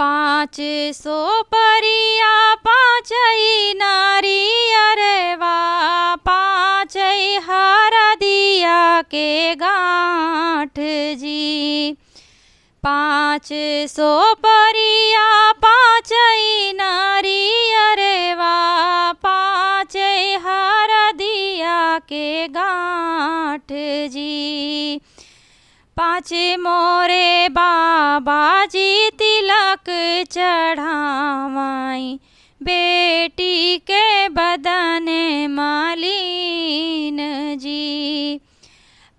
500 परिया पाँचई नारियरवा पाँचई हरदिया के गाँठ जी। 500 परिया पाँचई नारियरवा पाँचई हरदिया के गाँठ जी। 5 मोरे बाबा जी तिलक चढ़ावाई बेटी के बदन मालिन जी।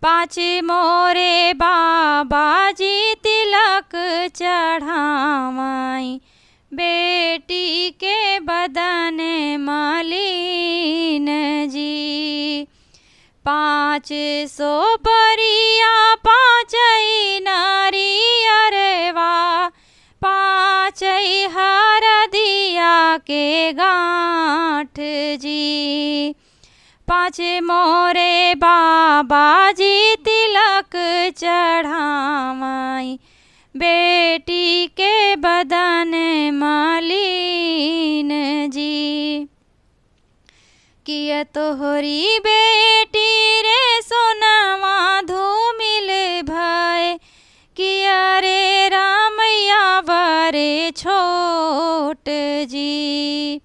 5 मोरे बाबा जी तिलक चढ़ावाई बेटी के बदन मालिन जी। 500 परिया पाँचई नारियरवा पाँचई हरदिया के गाँठ जी। 5 मोरे बाबा जी तिलक चढ़ावाई बेटी के बदन मालिन जी। किया तोहरी बेटी रे सोनवा धूमिल भय किया रे रामैया बरे छोट जी।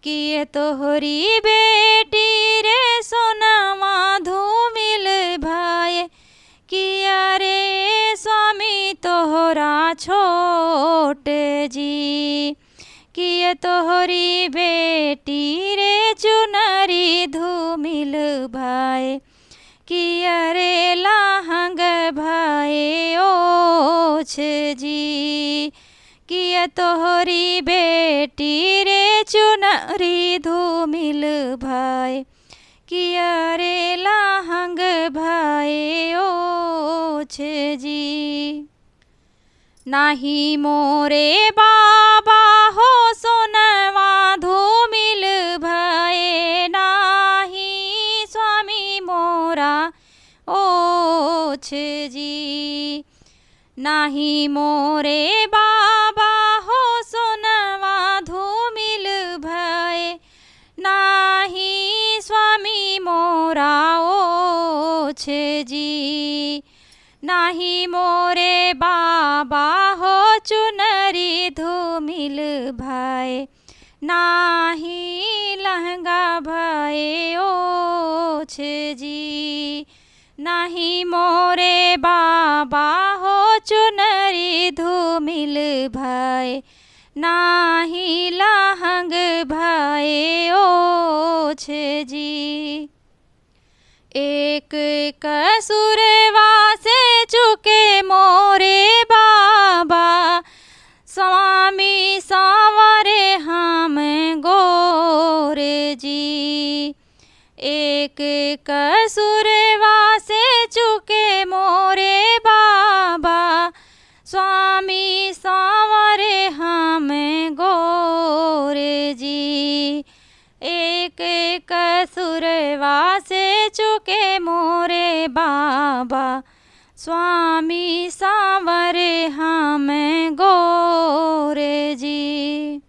किया तोहरी बेटी रे सोनवा धूमिल भय किया रे स्वामी तोहरा छोट जी। किया तोहरी बेटी रे चुनरी धूमिल भाई किया रे लाहंग भाई ओछ जी। किया तोहरी बेटी रे चुनरी धूमिल भाई किया रे लाहंग भाई ओछ जी। नाही मोरे बाबा हो सोनवा धूमिल भये नाही स्वामी मोरा ओछ जी। नाही मोरे बाबा हो सोनवा धूमिल भये नाही स्वामी मोरा ओछ जी। नाही मोरे बाबा हो चुनरी धूमिल भाई नाही लहंगा भाई ओछ जी। नाही मोरे बाबा हो चुनरी धूमिल भाई नाही लहंग भाई ओछ जी। एक कसूरवा से चुके मोरे बाबा स्वामी सांवरे हम गोरे जी। एक कसूरवा से चुके मोरे बाबा स्वामी सांवरे हम गोरे जी। एक कसूरवा से चुके मोरे बाबा स्वामी सांवरे हम गोरे जी।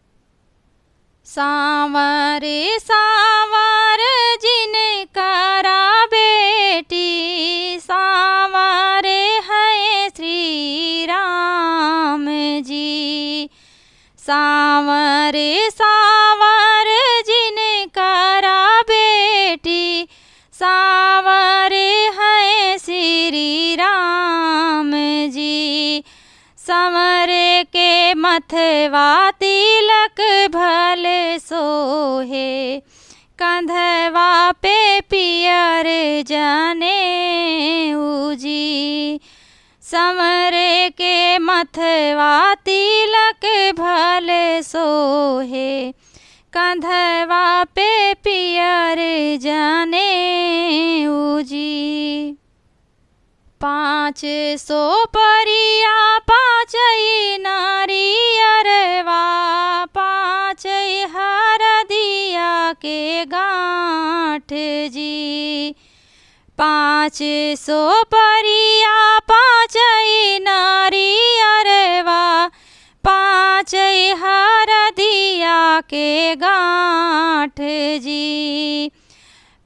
सांवरे सांवर जिन करा बेटी सांवरे है श्री राम जी। सांवरे सांवर जिन करा बेटी सांवरे है श्री राम जी। संवरे के मथवा तिलक भल सोहे कंधवा पे पियर जाने जी। संवरे के मथवा तिलक भल सोहे कंधवा पे पियर जाने जी। 500 परिया पाँचई नारियरवा पाँचई हरदिया के गाँठ जी। 500 परिया पाँचई नारियरवा पाँच पाँचई हरदिया के गाँठ जी।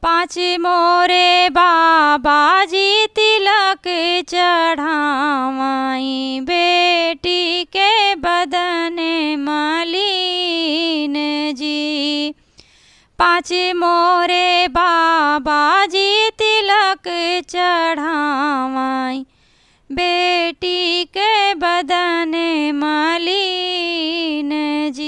पाँच मोरे बाबाजी तिलक चढ़ावाई बेटी के बदन मलिन जी। पाँच मोरे बाबाजी तिलक चढ़ावाई बेटी के बदन मलिन जी।